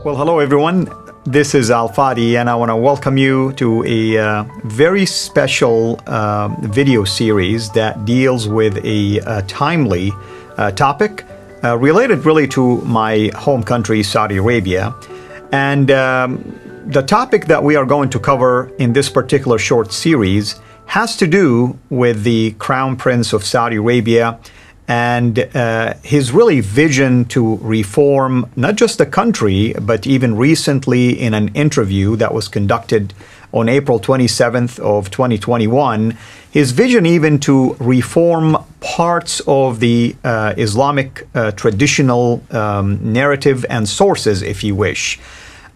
Well, hello everyone. This is Al Fadi, and I want to welcome you to a very special video series that deals with a timely topic related really to my home country, Saudi Arabia. And the topic that we are going to cover in this particular short series has to do with the Crown Prince of Saudi Arabia and his really vision to reform not just the country, but even recently in an interview that was conducted on April 27th of 2021, his vision even to reform parts of the Islamic traditional narrative and sources, if you wish.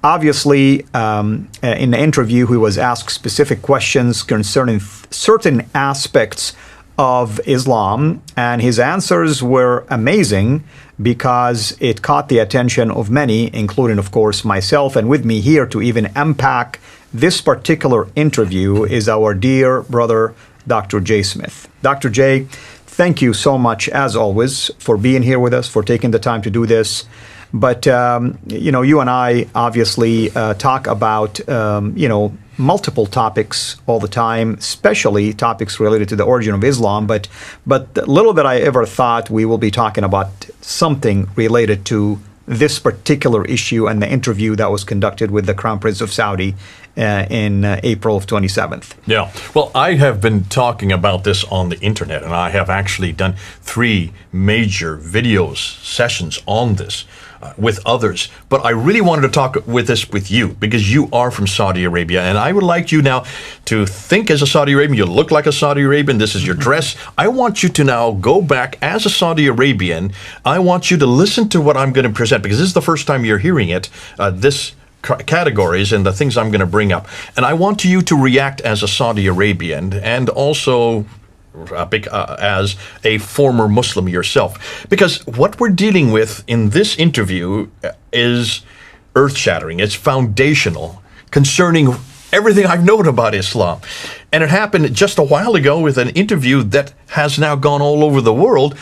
Obviously, in the interview, he was asked specific questions concerning certain aspects of Islam, and his answers were amazing because it caught the attention of many, including, of course, myself. And with me here to even unpack this particular interview is our dear brother, Dr. Jay Smith. Dr. Jay, thank you so much, as always, for being here with us, for taking the time to do this. But, you and I obviously talk about, multiple topics all the time, especially topics related to the origin of Islam. But little that I ever thought we will be talking about something related to this particular issue and the interview that was conducted with the Crown Prince of Saudi in April of 27th. Yeah. Well, I have been talking about this on the internet, and I have actually done 3 major videos, sessions on this with others. But I really wanted to talk with you because you are from Saudi Arabia, and I would like you now to think as a Saudi Arabian. You look like a Saudi Arabian. This is your dress. I want you to now go back as a Saudi Arabian. I want you to listen to what I'm going to present because this is the first time you're hearing it, this categories and the things I'm going to bring up. And I want you to react as a Saudi Arabian and also as a former Muslim yourself. Because what we're dealing with in this interview is earth-shattering. It's foundational concerning everything I've known about Islam. And it happened just a while ago with an interview that has now gone all over the world.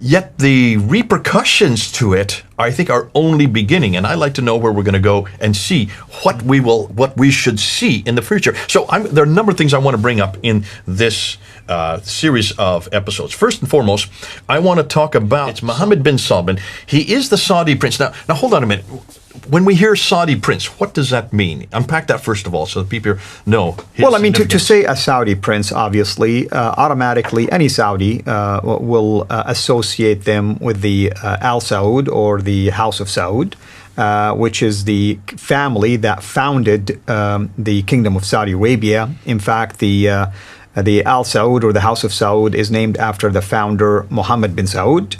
Yet the repercussions to it, I think, are only beginning. And I'd like to know where we're going to go and see what we should see in the future. So there are a number of things I want to bring up in this series of episodes. First and foremost, I want to talk about it's Mohammed bin Salman. He is the Saudi prince. Now hold on a minute. When we hear Saudi prince, what does that mean? Unpack that first of all so that people know. Well, I mean, to say a Saudi prince, obviously, automatically any Saudi will associate them with the Al Saud or the House of Saud, which is the family that founded the Kingdom of Saudi Arabia. In fact, the Al Saud or the House of Saud is named after the founder Mohammed bin Saud,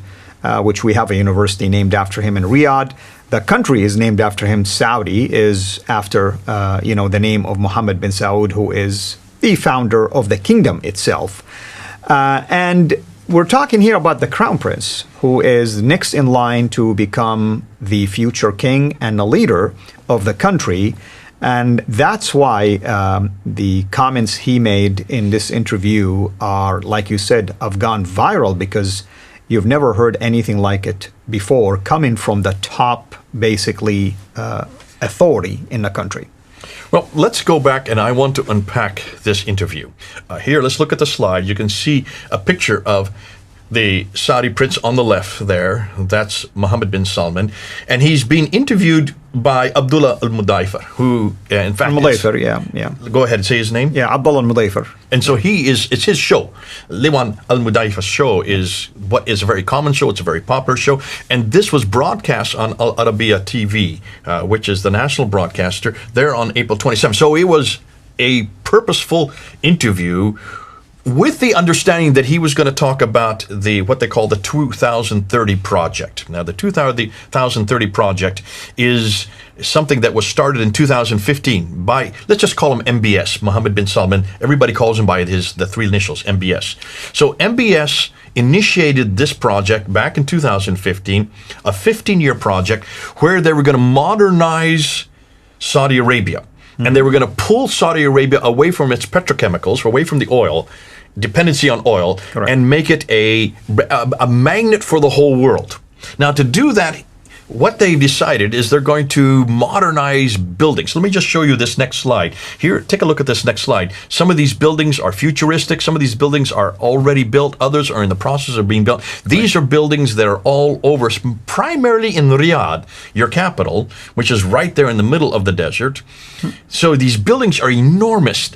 which we have a university named after him in Riyadh. The country is named after him. Saudi is after, the name of Mohammed bin Saud, who is the founder of the kingdom itself. And we're talking here about the Crown Prince, who is next in line to become the future king and the leader of the country. And that's why the comments he made in this interview are, like you said, have gone viral because you've never heard anything like it before coming from the top, basically, authority in the country. Well, let's go back, and I want to unpack this interview. Here, let's look at the slide. You can see a picture of the Saudi prince on the left there. That's Mohammed bin Salman. And he's being interviewed by Abdullah al-Mudayfar, who, in fact... Al-Mudayfar, yeah. Go ahead and say his name. Yeah, Abdullah al-Mudayfar. And so it's his show. Liwan al-Mudayfar's show is what is a very common show. It's a very popular show. And this was broadcast on Al Arabiya TV, which is the national broadcaster, there on April 27th. So it was a purposeful interview with the understanding that he was going to talk about what they call the 2030 project. Now, the 2030 project is something that was started in 2015 by, let's just call him MBS, Mohammed bin Salman. Everybody calls him by the 3 initials, MBS. So MBS initiated this project back in 2015, a 15-year project where they were going to modernize Saudi Arabia. And they were going to pull Saudi Arabia away from its petrochemicals, away from the oil, dependency on oil, correct, and make it a magnet for the whole world. Now, to do that, what they've decided is they're going to modernize buildings. Let me just show you this next slide. Here, take a look at this next slide. Some of these buildings are futuristic. Some of these buildings are already built. Others are in the process of being built. These are buildings that are all over, primarily in Riyadh, your capital, which is right there in the middle of the desert. So these buildings are enormous.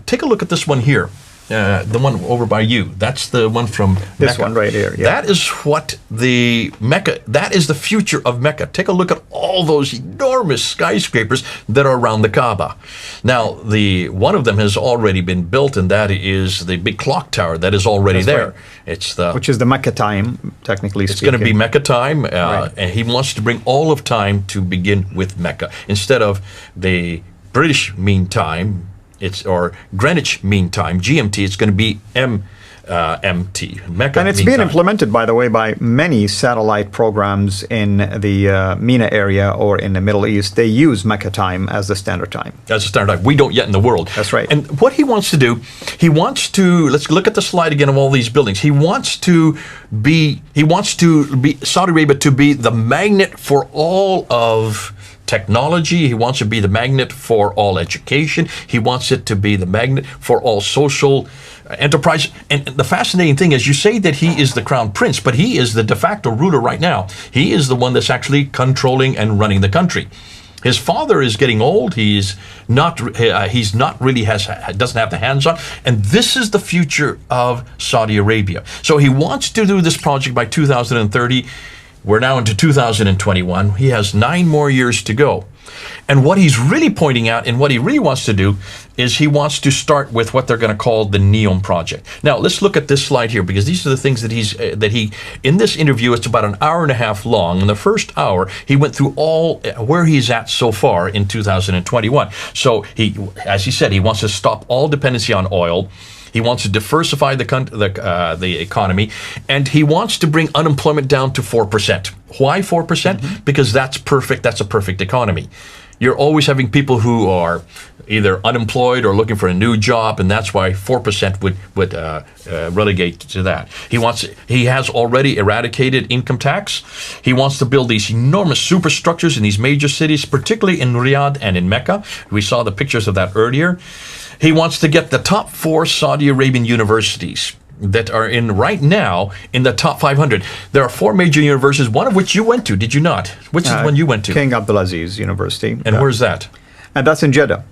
Take a look at this one here. The one over by you. That's the one from this Mecca. one right here. Yeah. That is what the Mecca, that is the future of Mecca. Take a look at all those enormous skyscrapers that are around the Kaaba. Now, one of them has already been built, and that is the big clock tower that is already there. Right. It's which is the Mecca time, technically speaking. It's going to be Mecca time, Right. and he wants to bring all of time to begin with Mecca instead of the British Mean Time. Or Greenwich Mean Time, GMT. It's going to be MT, Mecca. And it's Mean being Time. implemented, by the way, by many satellite programs in the MENA area or in the Middle East. They use Mecca time as the standard time. As a standard time. We don't yet in the world. That's right. And what he wants to do, let's look at the slide again of all these buildings. He wants Saudi Arabia to be the magnet for all of technology. He wants to be the magnet for all education. He wants it to be the magnet for all social enterprise. And the fascinating thing is, you say that he is the crown prince, but he is the de facto ruler right now. He is the one that's actually controlling and running the country. His father is getting old. He's not really doesn't have the hands on. And this is the future of Saudi Arabia. So he wants to do this project by 2030. We're now into 2021. He has 9 more years to go. And what he's really pointing out and what he really wants to do is he wants to start with what they're going to call the NEOM project. Now, let's look at this slide here, because these are the things that he in this interview, it's about an hour and a half long. In the first hour, he went through all where he's at so far in 2021. So as he said, he wants to stop all dependency on oil. He wants to diversify the economy, and he wants to bring unemployment down to 4%. Why 4%? Mm-hmm. Because that's perfect. That's a perfect economy. You're always having people who are either unemployed or looking for a new job, and that's why 4% would relegate to that. He has already eradicated income tax. He wants to build these enormous superstructures in these major cities, particularly in Riyadh and in Mecca. We saw the pictures of that earlier. He wants to get the top 4 Saudi Arabian universities that are right now in the top 500. There are 4 major universities, one of which you went to, did you not? Which is the one you went to? King Abdulaziz University. And where's that? And that's in Jeddah.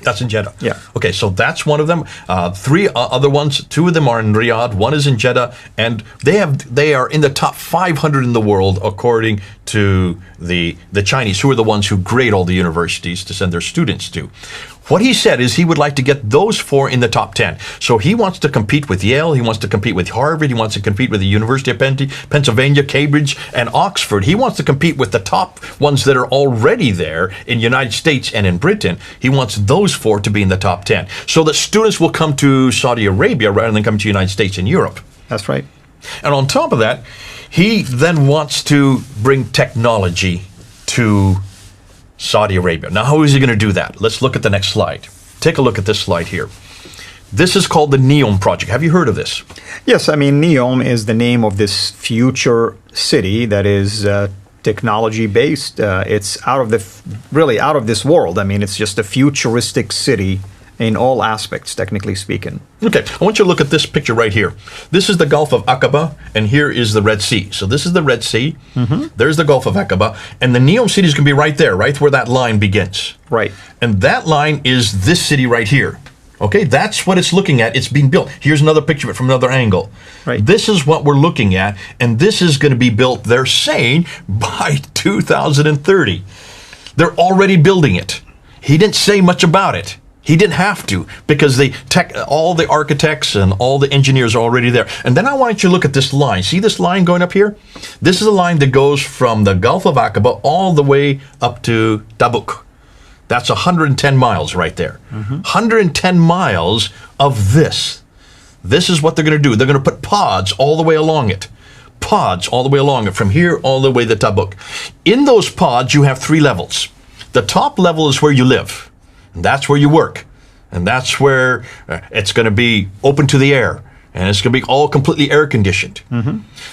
That's in Jeddah. Yeah. Okay, so that's one of them. 3 other ones, 2 of them are in Riyadh, 1 is in Jeddah, and they are in the top 500 in the world according to the Chinese, who are the ones who grade all the universities to send their students to. What he said is he would like to get those 4 in the top 10. So he wants to compete with Yale, he wants to compete with Harvard, he wants to compete with the University of Pennsylvania, Cambridge, and Oxford. He wants to compete with the top ones that are already there in the United States and in Britain. He wants those 4 to be in the top 10. So that students will come to Saudi Arabia rather than come to the United States and Europe. That's right. And on top of that, he then wants to bring technology to Saudi Arabia. Now, how is he going to do that? Let's look at the next slide. Take a look at this slide here. This is called the NEOM project. Have you heard of this? Yes, I mean, NEOM is the name of this future city that is technology-based. It's really out of this world. I mean, it's just a futuristic city in all aspects, technically speaking. Okay, I want you to look at this picture right here. This is the Gulf of Aqaba, and here is the Red Sea. So this is the Red Sea. Mm-hmm. There's the Gulf of Aqaba, and the NEOM city is going to be right there, right where that line begins. Right. And that line is this city right here. Okay, that's what it's looking at. It's being built. Here's another picture of it from another angle. Right. This is what we're looking at, and this is going to be built, they're saying, by 2030. They're already building it. He didn't say much about it. He didn't have to, because all the architects and all the engineers are already there. And then I want you to look at this line. See this line going up here? This is a line that goes from the Gulf of Aqaba all the way up to Tabuk. That's 110 miles right there. Mm-hmm. 110 miles of this. This is what they're going to do. They're going to put pods all the way along it. Pods all the way along it, from here all the way to Tabuk. In those pods, you have 3 levels. The top level is where you live. And that's where you work. And that's where it's going to be open to the air. And it's going to be all completely air conditioned.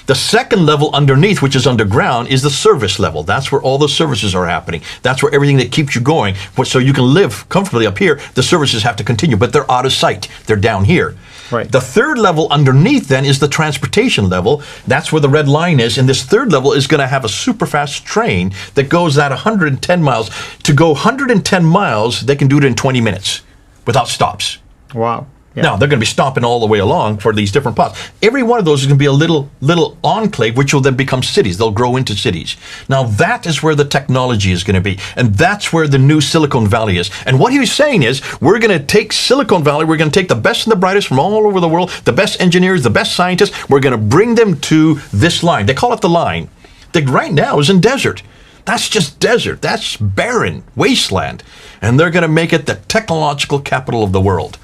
The second level underneath, which is underground, is the service level. That's where all the services are happening. That's where everything that keeps you going. So you can live comfortably up here. The services have to continue, but they're out of sight. They're down here. Right. The third level underneath then is the transportation level. That's where the red line is. And this third level is going to have a super fast train that goes at 110 miles. To go 110 miles, they can do it in 20 minutes without stops. Wow. Yeah. Now, they're going to be stopping all the way along for these different plots. Every one of those is going to be a little enclave, which will then become cities. They'll grow into cities. Now, that is where the technology is going to be. And that's where the new Silicon Valley is. And what he was saying is, we're going to take Silicon Valley, we're going to take the best and the brightest from all over the world, the best engineers, the best scientists, we're going to bring them to this line. They call it the line. That right now is in desert. That's just desert. That's barren, wasteland. And they're going to make it the technological capital of the world.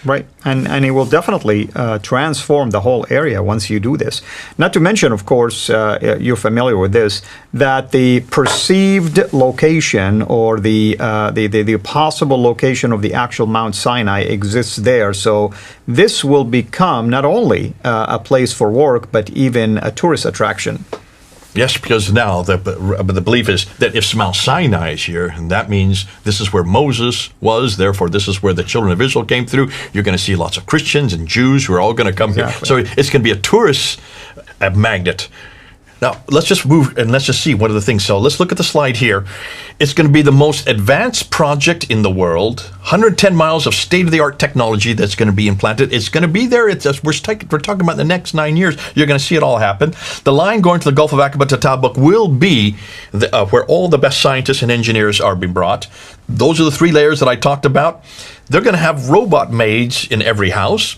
Right, and it will definitely transform the whole area once you do this. Not to mention, of course, you're familiar with this, that the perceived location or the possible location of the actual Mount Sinai exists there. So this will become not only a place for work, but even a tourist attraction. Yes, because now the belief is that if Mount Sinai is here, and that means this is where Moses was, therefore this is where the children of Israel came through, you're going to see lots of Christians and Jews who are all going to come here. So it's going to be a tourist magnet. Now, let's just move and let's just see one of the things. So let's look at the slide here. It's going to be the most advanced project in the world. 110 miles of state-of-the-art technology that's going to be implanted. It's going to be there. We're talking about the next 9 years. You're going to see it all happen. The line going to the Gulf of Aqaba to Tabuk will be where all the best scientists and engineers are being brought. Those are the 3 layers that I talked about. They're going to have robot maids in every house.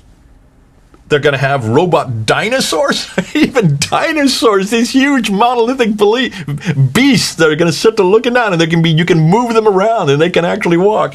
They're going to have robot dinosaurs, even dinosaurs, these huge monolithic beasts that are going to sit there looking down, and you can move them around and they can actually walk.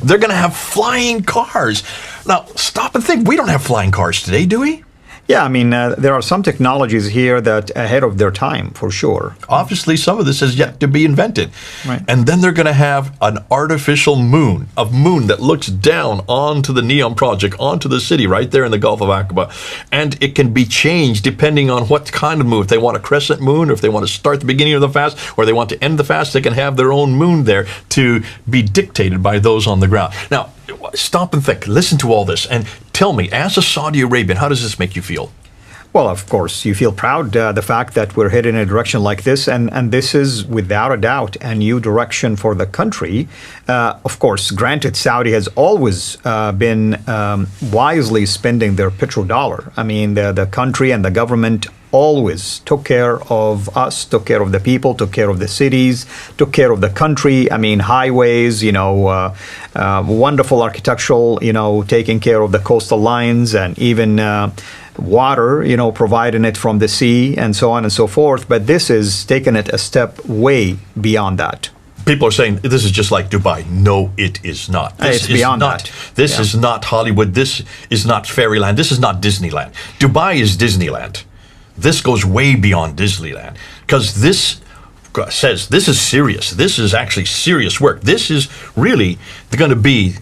They're going to have flying cars. Now, stop and think. We don't have flying cars today, do we? Yeah, I mean, there are some technologies here that ahead of their time, for sure. Obviously, some of this has yet to be invented. Right. And then they're going to have an artificial moon, a moon that looks down onto the NEOM project, onto the city right there in the Gulf of Aqaba. And it can be changed depending on what kind of moon. If they want a crescent moon, or if they want to start the beginning of the fast, or they want to end the fast, they can have their own moon there to be dictated by those on the ground. Now, stop and think. Listen to all this and tell me, as a Saudi Arabian, how does this make you feel? Well, of course, you feel proud the fact that we're heading in a direction like this, and this is without a doubt a new direction for the country. Of course, granted, Saudi has always been wisely spending their petrodollar. I mean, the country and the government always took care of us, took care of the people, took care of the cities, took care of the country. I mean, highways, wonderful architectural, taking care of the coastal lines, and even water, providing it from the sea, and so on and so forth. But this is taking it a step way beyond that. People are saying this is just like Dubai. No, it is not. It's beyond that. This is not Hollywood. This is not fairyland. This is not Disneyland. Dubai is Disneyland. This goes way beyond Disneyland, because this says this is serious. This is actually serious work. This is really going to be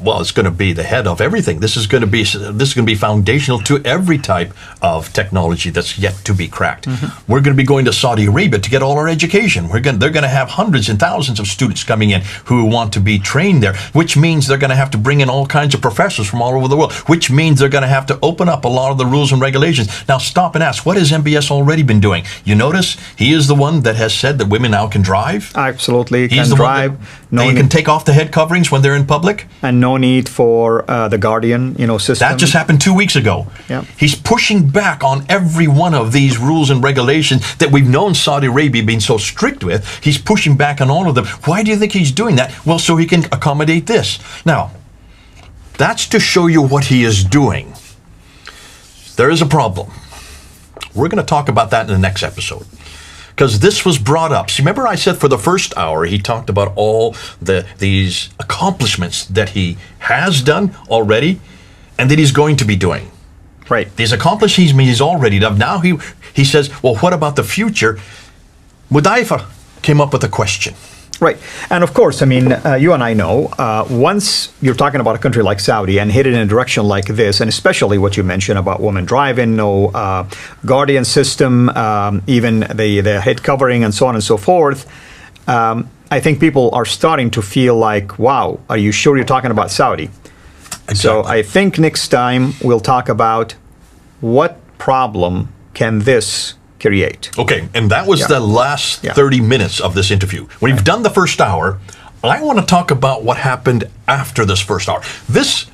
it's going to be the head of everything. This is going to be foundational to every type of technology that's yet to be cracked. Mm-hmm. We're going to be going to Saudi Arabia to get all our education. They're going to have hundreds and thousands of students coming in who want to be trained there, which means they're going to have to bring in all kinds of professors from all over the world, which means they're going to have to open up a lot of the rules and regulations. Now, stop and ask, what has MBS already been doing? You notice he is the one that has said that women now can drive. Absolutely, He's the drive. They can take off the head coverings when they're in public. And no need for the Guardian, system. That just happened 2 weeks ago. Yeah. He's pushing back on every one of these rules and regulations that we've known Saudi Arabia being so strict with. He's pushing back on all of them. Why do you think he's doing that? Well, so he can accommodate this. Now, that's to show you what he is doing. There is a problem. We're going to talk about that in the next episode, because this was brought up. See, remember I said for the first hour, he talked about all these accomplishments that he has done already and that he's going to be doing. Right. These accomplishments he's already done. Now he says, well, what about the future? Mudaifa came up with a question. Right. And of course, I mean, you and I know, once you're talking about a country like Saudi and headed in a direction like this, and especially what you mentioned about women driving, no guardian system, even the head covering and so on and so forth, I think people are starting to feel like, wow, are you sure you're talking about Saudi? Exactly. So I think next time we'll talk about what problem can this create. Okay, and that was the last 30 minutes of this interview. We've done the first hour. I want to talk about what happened after this first hour. This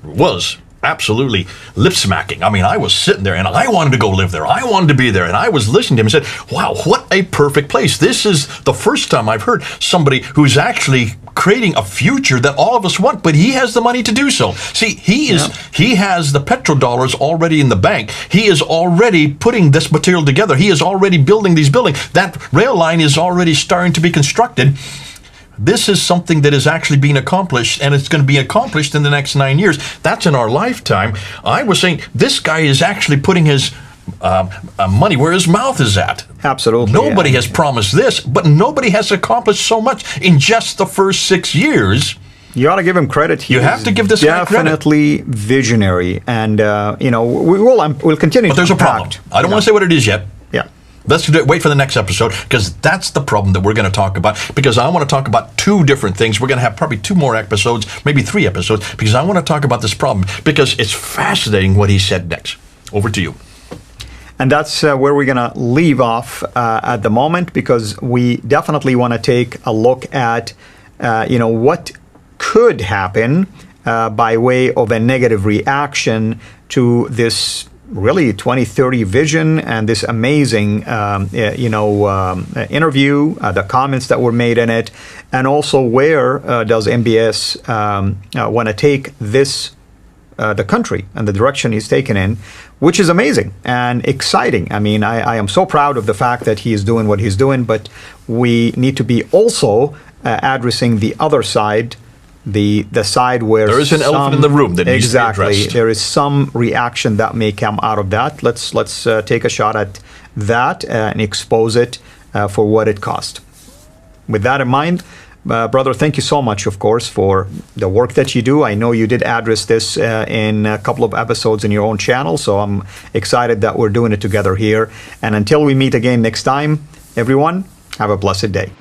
was absolutely lip-smacking. I mean, I was sitting there, and I wanted to go live there. I wanted to be there, and I was listening to him and said, wow, what a perfect place. This is the first time I've heard somebody who's actually creating a future that all of us want, but he has the money to do so. See, he has the petrodollars already in the bank. He is already putting this material together. He is already building these buildings. That rail line is already starting to be constructed. This is something that is actually being accomplished, and it's going to be accomplished in the next 9 years. That's in our lifetime. I was saying this guy is actually putting his money where his mouth is at. Absolutely. Nobody has promised this, but nobody has accomplished so much in just the first 6 years. You ought to give him credit. You have to give this guy credit. Definitely visionary, and we'll continue. But there's a problem. I don't want to say what it is yet. Yeah. Let's wait for the next episode, because that's the problem that we're going to talk about, because I want to talk about two different things. We're going to have probably 2 more episodes, maybe 3 episodes, because I want to talk about this problem, because it's fascinating what he said next. Over to you. And that's where we're going to leave off at the moment, because we definitely want to take a look at, what could happen by way of a negative reaction to this really 2030 vision and this amazing, interview, the comments that were made in it, and also where does MBS want to take this, the country and the direction he's taken in, which is amazing and exciting. I mean, I am so proud of the fact that he is doing what he's doing, but we need to be also addressing the other side, the side where there is an elephant in the room that needs to be addressed. There is some reaction that may come out of that. Let's take a shot at that and expose it for what it cost. With that in mind, brother, thank you so much, of course, for the work that you do. I know you did address this in a couple of episodes in your own channel, so I'm excited that we're doing it together here. And until we meet again next time, everyone, have a blessed day.